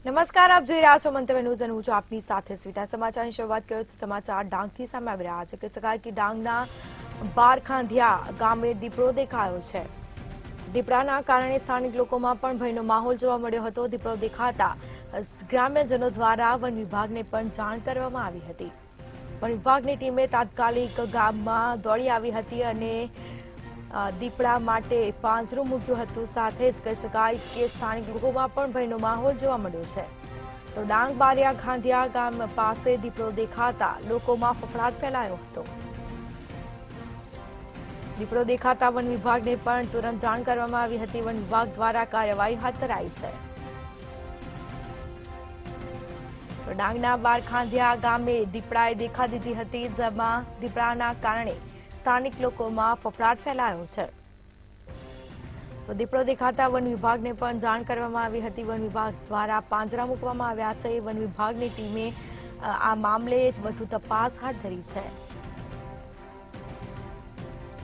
નમસ્કાર, આપ જોઈ રહ્યા છો મંતવ્ય ન્યૂઝ અને હું છું આપની સાથે સ્વીટા। સમાચારની શરૂઆત કરીએ તો સમાચાર ડાંગથી સામે આવી રહ્યા છે કે શકાય કે ડાંગના બારખાંધિયા ગામે દીપડો દેખાયો છે। દીપડાના કારણે સ્થાનિક લોકોમાં પણ ભયનો માહોલ જોવા મળ્યો હતો। દીપડો દેખાતા ગ્રામ્યજનો દ્વારા વન વિભાગને પણ જાણ કરવામાં આવી હતી। વન વિભાગની ટીમે તાત્કાલિક ગામમાં દોડી આવી હતી અને દીપડા માટે પાંજરું મૂક્યું હતું। સાથે જ કહી શકાય કે સ્થાનિક લોકોમાં પણ ભયનો માહોલ જોવા મળ્યો છે। તો ડાંગ બારિયા ખાંધિયા ગામ પાસે દીપડો દેખાતા લોકોમાં ફફડાટ ફેલાયો હતો। દીપડો દેખાતા વન વિભાગને પણ તુરંત જાણ કરવામાં આવી હતી। વન વિભાગ દ્વારા કાર્યવાહી હાથ ધરાઈ છે। તો ડાંગના બારખાંધિયા ગામે દીપડાએ દેખા દીધી હતી, જેમાં દીપડાના કારણે સ્થાનિક લોકોમાં ફફડાટ ફેલાયો છે। તો દીપડો દેખાતા વન વિભાગને પણ જાણ કરવામાં આવી હતી। વન વિભાગ દ્વારા પાંજરા મૂકવામાં આવ્યા છે। વન વિભાગની ટીમે આ મામલે વધુ તપાસ હાથ ધરી છે।